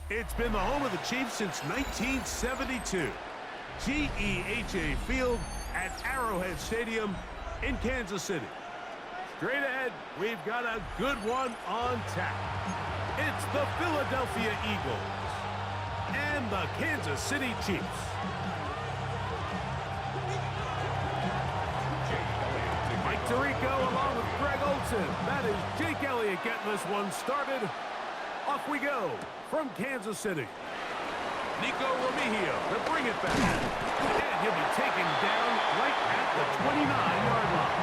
It's been the home of the Chiefs since 1972. GEHA Field at Arrowhead Stadium in Kansas City. Straight ahead, we've got a good one on tap. It's the Philadelphia Eagles and the Kansas City Chiefs. Mike Tirico along with Greg Olsen. That is Jake Elliott getting this one started. Off we go from Kansas City. Nico Remigio to bring it back. And he'll be taken down right at the 29-yard line.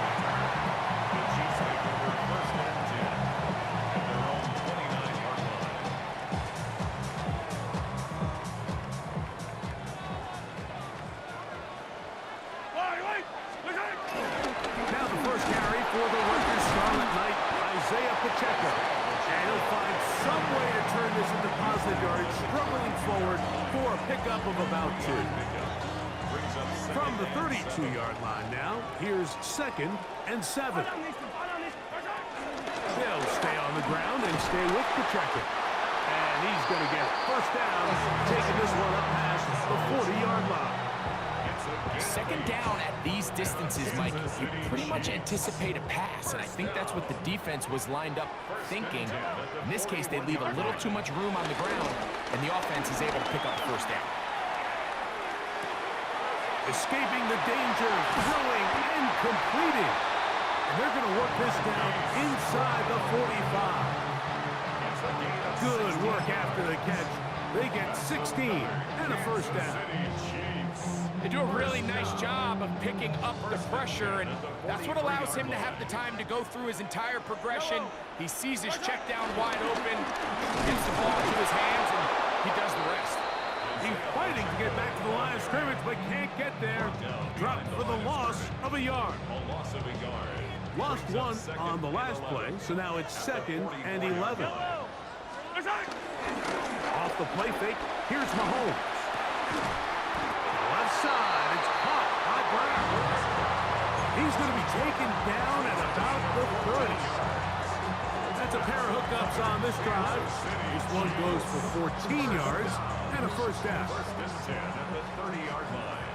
The Chiefs take over first and 10 at their own 29-yard line. Now the first carry for the Rutgers Scarlet Knight, Isaiah Pacheco. And he'll find some way to turn this into positive yards, struggling forward for a pickup of about 2. From the 32-yard line now, here's 2nd and 7. They'll stay on the ground and stay with Pacheco. And he's going to get first down, taking this one up past the 40-yard line. Second down at these distances, Mike, you pretty much anticipate a pass, and I think that's what the defense was lined up thinking. In this case, they leave a little too much room on the ground, and the offense is able to pick up first down. Escaping the danger, throwing and completing. And they're going to work this down inside the 45. Good work after the catch. They get 16 and a first down. They do a really nice job of picking up the pressure, and that's what allows him to have the time to go through his entire progression. He sees his check down wide open, gets the ball to his hands, and he does the rest. He's fighting to get back to the line of scrimmage, but can't get there. Dropped for the loss of a yard. Lost one on the last play, so now it's 2nd and 11. Off the play fake, here's Mahomes. Left side, it's caught by Brown. He's going to be taken down at about the 30. That's a pair of hookups on this drive. This one goes for 14 yards and a first down. First and 10 at the 30-yard line.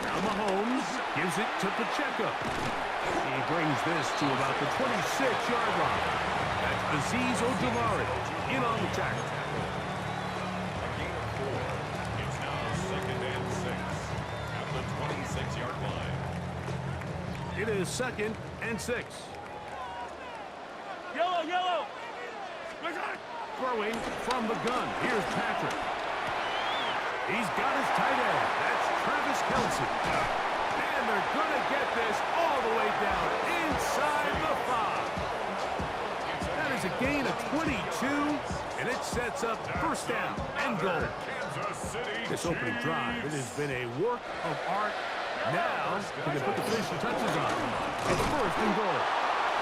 Now Mahomes gives it to Pacheco. He brings this to about the 26-yard line. That's Azeez Ojulari in on the tackle. A gain of 4. It's now 2nd and 6 at the 26-yard line. It is 2nd and 6. Yellow! Throwing from the gun. Here's Patrick. He's got his tight end. That's Travis Kelce. And they're going to get this all the way down inside the 5. That is a gain of 22, and it sets up first down and goal. This opening drive, it has been a work of art. Now, can they put the finishing touches on? It's first and goal.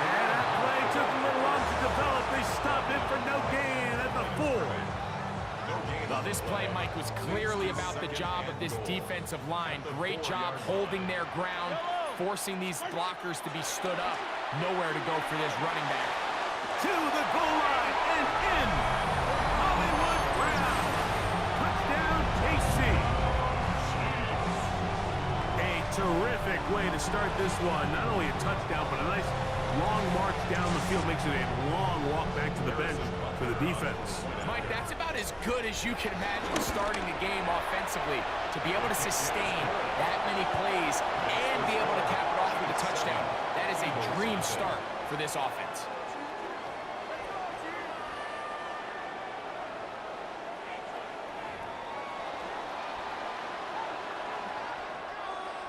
And that play took a little long to develop. They stop it for no gain at the 4. Well, this play, Mike, was clearly about the job of this defensive line. Great job holding their ground, forcing these blockers to be stood up. Nowhere to go for this running back. To the goal line and in. Hollywood Brown. Touchdown, KC. A terrific way to start this one. Not only a touchdown, but a nice long march down the field. Makes it a long walk back to the bench for the defense. Mike, that's about as good as you can imagine starting a game offensively. To be able to sustain that many plays and be able to cap it off with a touchdown, that is a dream start for this offense.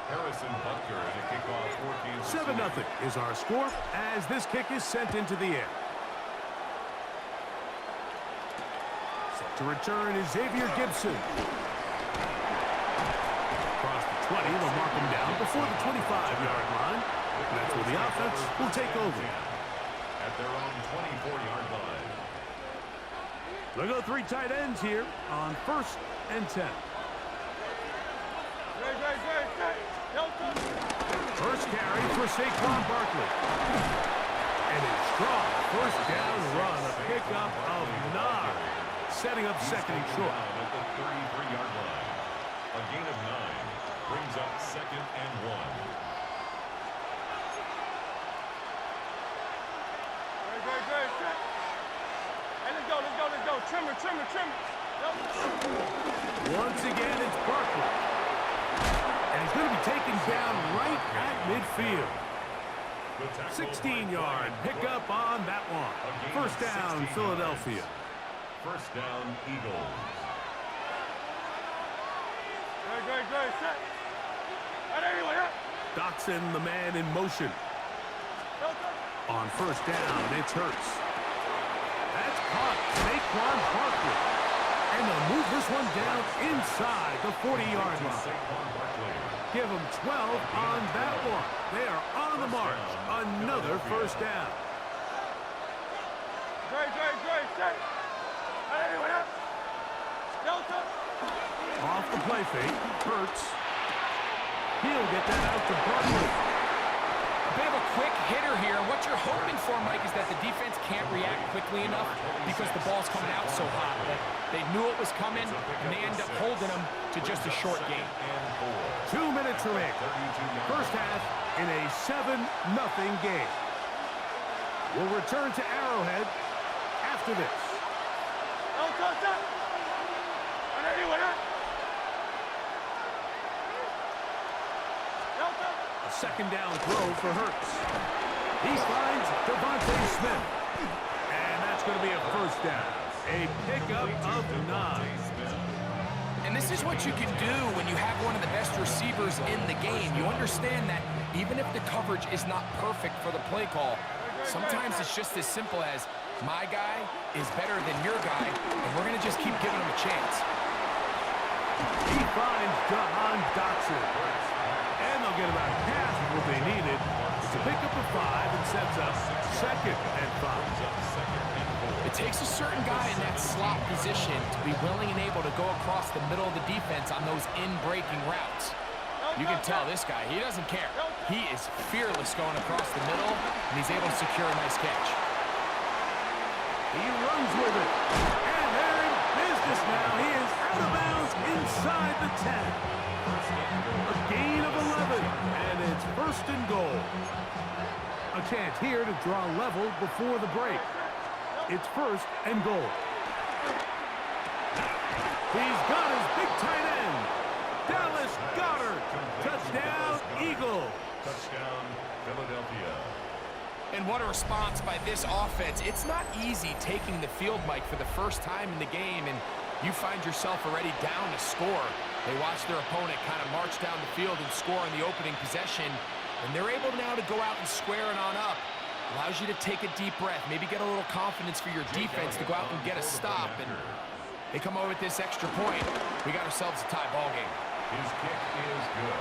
Harrison Butker in a kickoff for Kansas City. 7-0 is our score as this kick is sent into the air. Set to return is Xavier Gibson. Across the 20, they'll mark him down before the 25-yard line. And that's where the offense will take over. At their own 24-yard line. They'll go 3 tight ends here on 1st and 10. First carry for Saquon Barkley. And it's strong first down run, a pickup of 9, setting up second and short. At the 33-yard line. A gain of 9 brings up second and 1. Great. Hey, let's go. Trimmer. Yep. Once again, it's Barkley. And he's going to be taken down right at midfield. 16-yard pickup on that one. First down, Philadelphia. First down, Eagles. Great. Set. Right anyway, yeah. Dotson, the man in motion. On first down, it's Hurts. That's caught. Saquon Barkley. And they'll move this one down inside the 40-yard line. Give them 12 on that one. They are on the march. Another first down. Great. Set. Right anyway, yeah. Delta. Off the play fake. Hurts. He'll get that out to Barkley. A bit of a quick hitter here. What you're hoping for, Mike, is that the defense can't react quickly enough because the ball's coming out so hot. But they knew it was coming, and they end up holding them to just a short game. 2 minutes remaining. First half in a 7-0 game. We'll return to Arrowhead after this. Delta. Right anyway, yeah. Delta. A second down throw for Hurts. He finds Devontae Smith. And that's going to be a first down. A pickup of 9. And this is what you can do when you have one of the best receivers in the game. You understand that even if the coverage is not perfect for the play call, sometimes it's just as simple as my guy is better than your guy, and we're going to just keep giving him a chance. He finds Dotson. And they'll get about half of what they needed to pick up a 5 and sets up second and 5. It takes a certain guy in that slot position to be willing and able to go across the middle of the defense on those in-breaking routes. You can tell this guy, he doesn't care. He is fearless going across the middle, and he's able to secure a nice catch. He runs with it. And they're in business now. He is out of bounds inside the 10. A gain of 11, and it's first and goal. A chance here to draw level before the break. It's first and goal. He's got his big tight end. Dallas Goedert. Touchdown, Eagles. Touchdown, Philadelphia. And what a response by this offense. It's not easy taking the field, Mike, for the first time in the game, and you find yourself already down to score. They watch their opponent kind of march down the field and score on the opening possession, and they're able now to go out and square it on up. Allows you to take a deep breath, maybe get a little confidence for your defense to go out and get a stop, and they come away with this extra point. We got ourselves a tie ball game. His kick is good.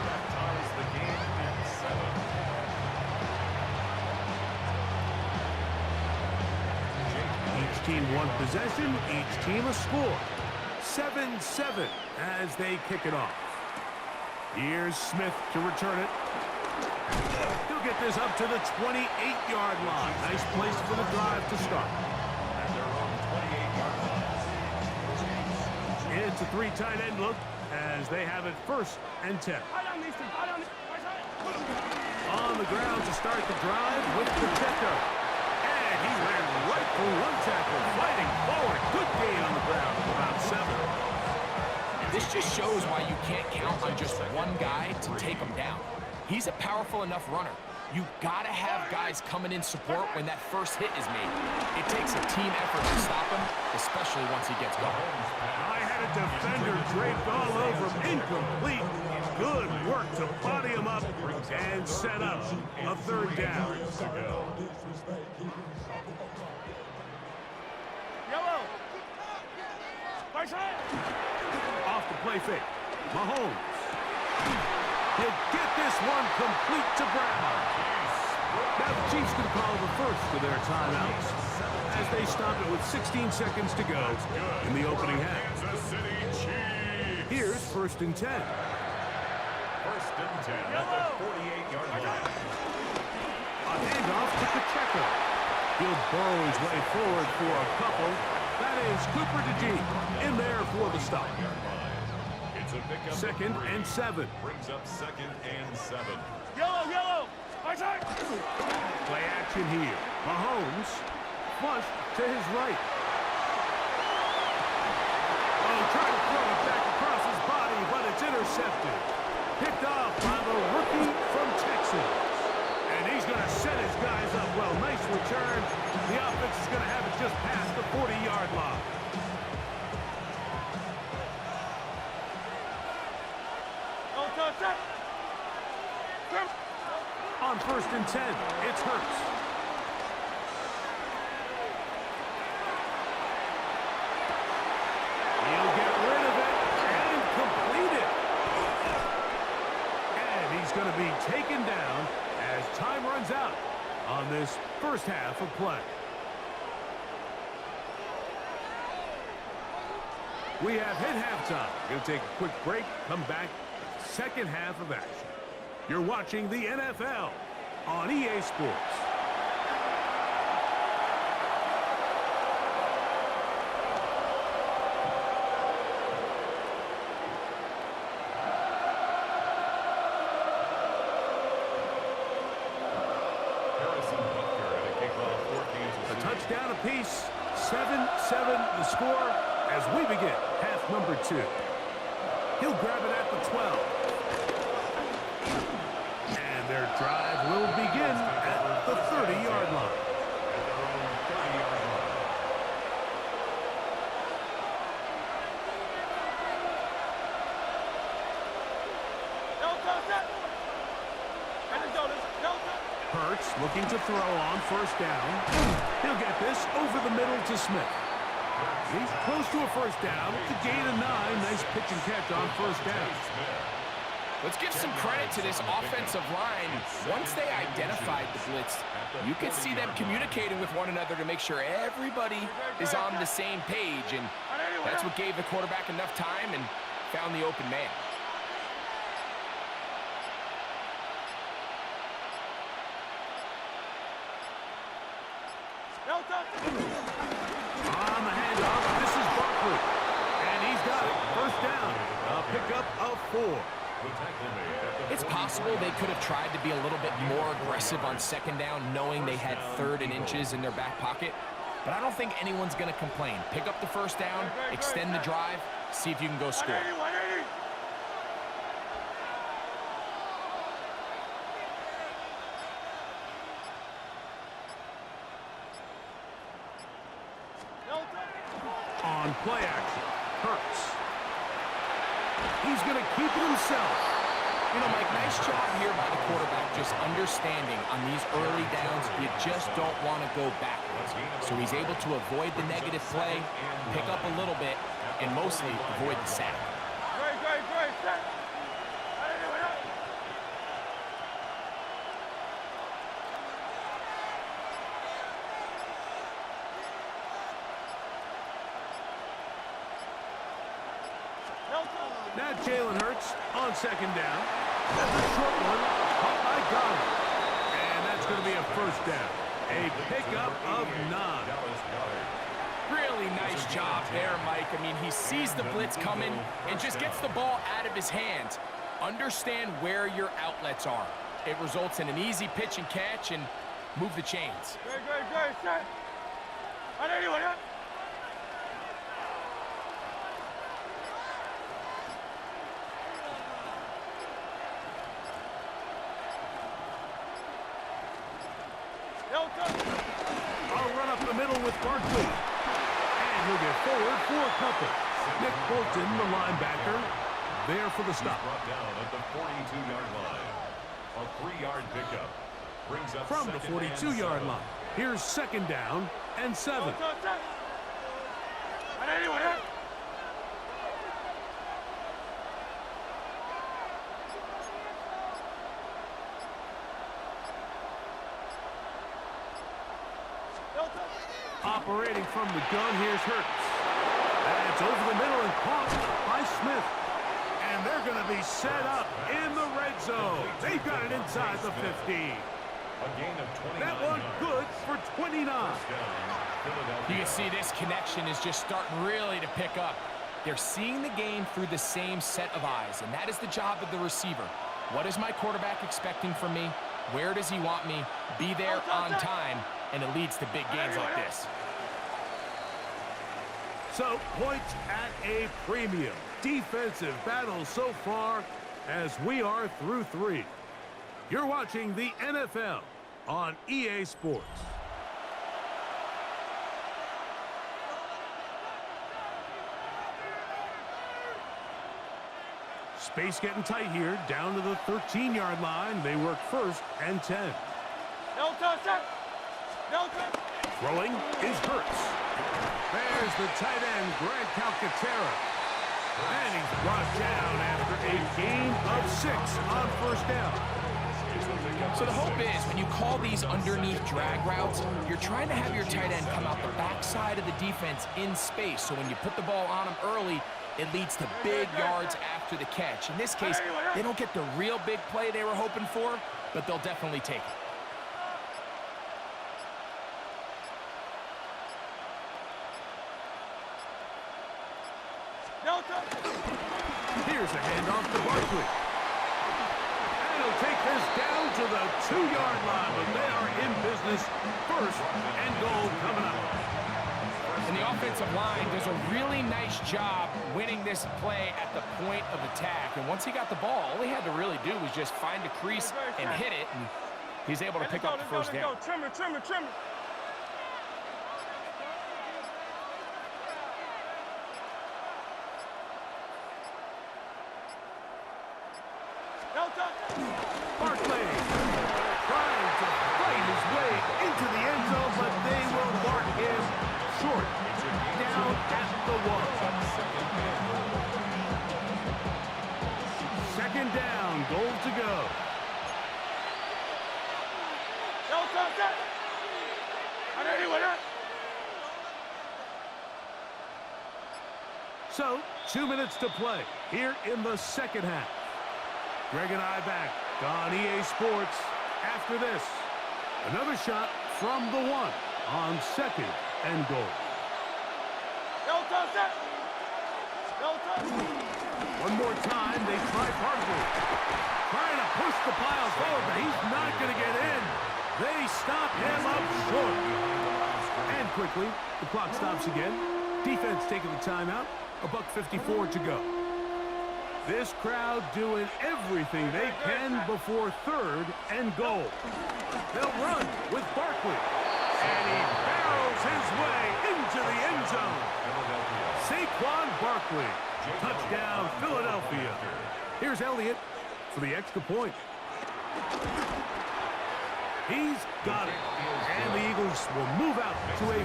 That ties the game at 7. Each team one possession, each team a score. 7-7 as they kick it off. Here's Smith to return it. He'll get this up to the 28-yard line. Nice place for the drive to start. And they're on 28-yard line. It's a 3 tight end look as they have it first and 10. On the ground to start the drive with Pacheco. And he ran right for 1 tackle, fighting forward. Good gain on the ground of about 7. This just shows why you can't count on just one guy to take him down. He's a powerful enough runner. You gotta have guys coming in support when that first hit is made. It takes a team effort to stop him, especially once he gets going. I had a defender draped all over him. Incomplete. Good work to body him up and set up a 3rd down. Yellow. Off the play fake. Mahomes. He'll get this one complete to Brown. Now the Chiefs can call the first of their timeouts as they stop it with 16 seconds to go in the opening half. Kansas City Chiefs. Here's first and 10. First and 10 at the 48-yard line. A handoff to Pacheco. He'll burrow his way forward for a couple. That is Cooper DeGene in there for the stop. It's a pickup. Second and 7. Brings up second and 7. Yellow, yellow. High side. Play action here. Mahomes flushed to his right. Oh, trying to throw it back across his body, but it's intercepted. Picked off by the rookie from Texas. And he's going to set his guys up well. Nice return. The offense is going to have it just past the 40-yard line. No touchdown. On 1st and 10, it's Hurts. He'll get rid of it and complete it. And he's going to be taken down as time runs out on this first half of play. We have hit halftime. We'll take a quick break, come back, second half of action. You're watching the NFL on EA Sports. A touchdown apiece, 7-7 the score as we begin half number 2. He'll grab it at the 12. And their drive will begin at the 30-yard line. No touchdown. And it's Jonas. No touchdown. Hurts looking to throw on 1st down. He'll get this over the middle to Smith. He's close to a 1st down. To gain a 9. Nice pitch and catch on 1st down. Let's give some credit to this offensive line. Once they identified the blitz, you could see them communicating with one another to make sure everybody is on the same page, and that's what gave the quarterback enough time and found the open man. No touchdown. On the handoff, this is Barkley. And he's got it. 1st down. A pickup of 4. It's possible they could have tried to be a little bit more aggressive on 2nd down, knowing they had 3rd and inches in their back pocket. But I don't think anyone's going to complain. Pick up the 1st down, extend the drive, see if you can go score. 180, 180. No touchdown. On play action, Hurts. He's going to keep it himself. You know, Mike, nice job here by the quarterback, just understanding on these early downs, you just don't want to go backwards. So he's able to avoid the negative play, pick up a little bit, and mostly avoid the sack. Great. Set. Now Jalen Hurts on 2nd down. That's a short one. Caught by Goddard. And that's going to be a 1st down. A pickup of 9. Really nice job there, Mike. I mean, he sees the blitz coming and just gets the ball out of his hands. Understand where your outlets are. It results in an easy pitch and catch and move the chains. Great. Set. 180, 180. No touchdown. I'll run up the middle with Barkley. And he'll get forward for a couple. Nick Bolton, the linebacker, there for the stop. Brought down at the 42-yard line. A 3-yard pickup. Brings up From the 42-yard line. Here's 2nd down and 7. No touchdown. 180, 180. No touchdown. Operating from the gun, here's Hurts. And it's over the middle and caught by Smith. And they're going to be set up in the red zone. They've got it inside the 15. A gain of 29 That one yards. good for 29. You can see this connection is just starting really to pick up. They're seeing the game through the same set of eyes, and that is the job of the receiver. What is my quarterback expecting from me? Where does he want me? Be there on time, and it leads to big gains like this. So, points at a premium. Defensive battle so far as we are through 3. You're watching the NFL on EA Sports. Space getting tight here, down to the 13-yard line. They work 1st and 10. No touch, no touch. Throwing is Hurts. There's the tight end, Grant Calcaterra. And he's brought down after a gain of 6 on 1st down. So the hope is when you call these underneath drag routes, you're trying to have your tight end come out the backside of the defense in space. So when you put the ball on him early, it leads to big yards after the catch. In this case, they don't get the real big play they were hoping for, but they'll definitely take it. No touch. Here's a handoff to Barkley. And he'll take this down to the 2-yard line, but they are in business. 1st and goal coming up. And the offensive line does a really nice job winning this play at the point of attack. And once he got the ball, all he had to really do was just find a crease and hit it, and he's able to pick up the 1st down. Trim it, trim it, trim it. No touch. Barkley trying to fight his way into the end zone, but they will mark him short. Down at the 1. 2nd down, goal to go. No touch. I know you with it. So, 2 minutes to play here in the 2nd half. Greg and I back on EA Sports after this. Another shot from the 1 on 2nd and goal. No touch. No touch. One more time, they try Barkley. Trying to push the pile forward, but he's not going to get in. They stop him up short. And quickly, the clock stops again. Defense taking the timeout. $1:54 to go. This crowd doing everything they can before 3rd and goal. They'll run with Barkley. And he barrels his way into the end zone. Saquon Barkley. Touchdown, Philadelphia. Here's Elliott for the extra point. He's got it. And the Eagles will move out to a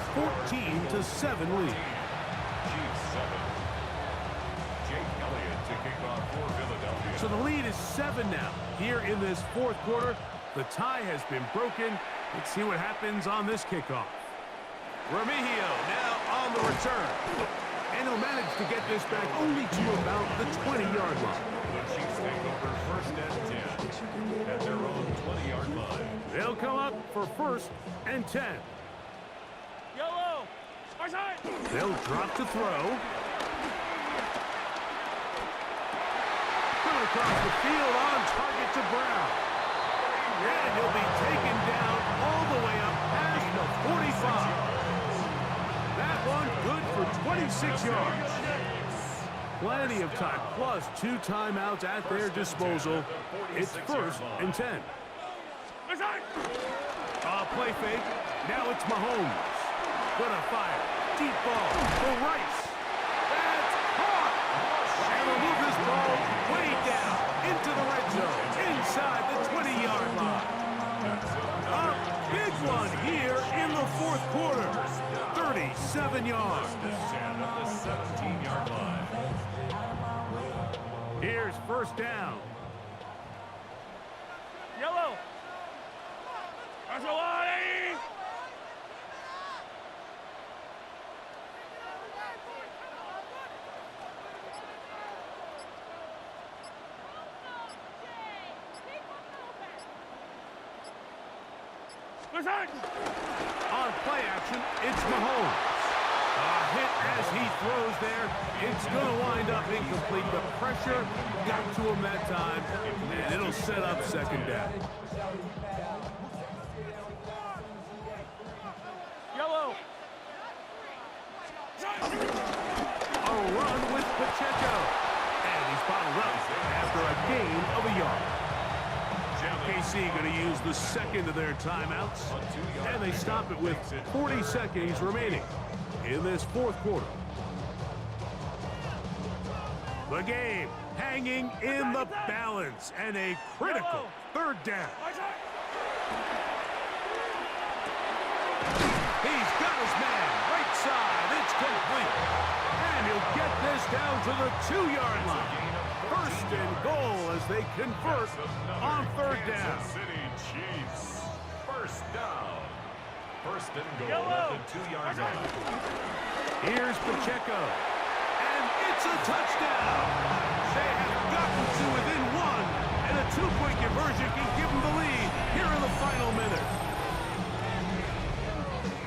14-7 lead. So the lead is 7 now. Here in this 4th quarter, the tie has been broken. Let's see what happens on this kickoff. Remigio now on the return. And he'll manage to get this back only to about the 20-yard line. The Chiefs take over 1st and 10 at their own 20-yard line. They'll come up for 1st and 10. Yellow. Our side. They'll drop to throw. Across the field on target to Brown. And he'll be taken down all the way up past the 45. That one good for 26 yards. Plenty of time, plus 2 timeouts at their disposal. It's 1st and 10. Play fake. Now it's Mahomes. Gonna fire. Deep ball for Rice. That's caught. And he'll move this ball way down into the red zone, inside the 20-yard line. A big one here in the 4th quarter. 37 yards. 10 at the 17-yard line. Here's 1st down. Yellow. That's a lot, action. It's Mahomes. A hit as he throws there. It's going to wind up incomplete. The pressure got to him that time, and it'll set up second down. Yellow. A run with Pacheco. And he's bottled up after a gain of a yard. KC going to use the second of their timeouts. And they stop it with 40 seconds remaining in this fourth quarter. The game hanging in the balance and a critical third down. He's got his man right side. It's complete. And he'll get this down to the 2-yard line. First and goal as they convert on third down. City Chiefs. First down. First and goal at the 2-yard line. Here's Pacheco. And it's a touchdown. They have gotten to within one. And a 2-point conversion can give them the lead here in the final minute.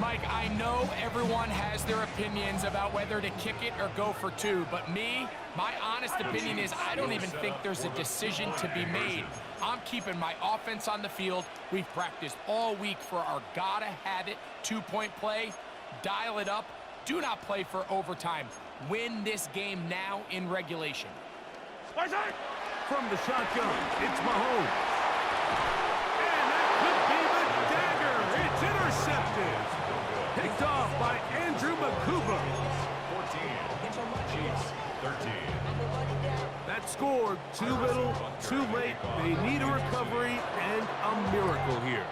Mike, I know everyone has their opinions about whether to kick it or go for two, but my honest opinion is I don't even think there's a decision to be made. I'm keeping my offense on the field. We've practiced all week for our gotta-have-it 2-point play. Dial it up. Do not play for overtime. Win this game now in regulation. From the shotgun, it's Mahomes. And that could be the dagger. It's intercepted. Picked off by Andrew Makuba. 14. Chiefs 13. That scored too little, too late. They need a recovery and a miracle here.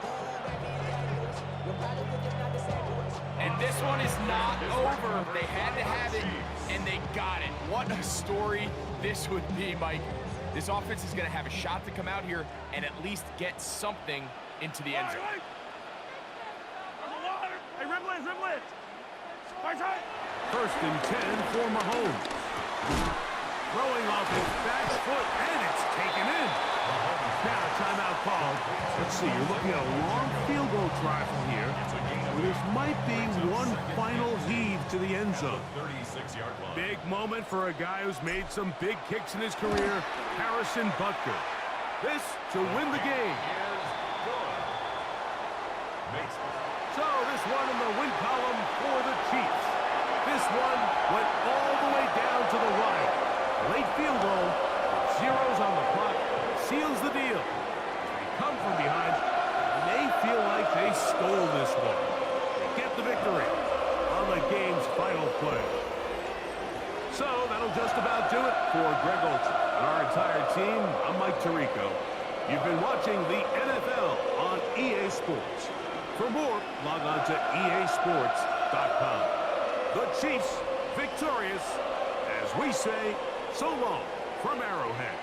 And this one is not over. They had to have it, and they got it. What a story this would be, Mike. This offense is going to have a shot to come out here and at least get something into the end zone. Hey, Riblin. First and 10 for Mahomes. Throwing off his back foot, and it's taken in. Now a timeout called. Let's see, you're looking at a long field goal try from here. This might be one final heave to the end zone. 36-yard line. Big Big moment for a guy who's made some big kicks in his career, Harrison Butker. This to win the game. So this one in the win column for the Chiefs. This one went all the way down to the wire. Late field goal, zeros on the clock, seals the deal. They come from behind, and they feel like they stole this one. They get the victory on the game's final play. So that'll just about do it for Greg Olson and our entire team. I'm Mike Tirico. You've been watching the NFL on EA Sports. For more, log on to easports.com. The Chiefs victorious, as we say, so long from Arrowhead.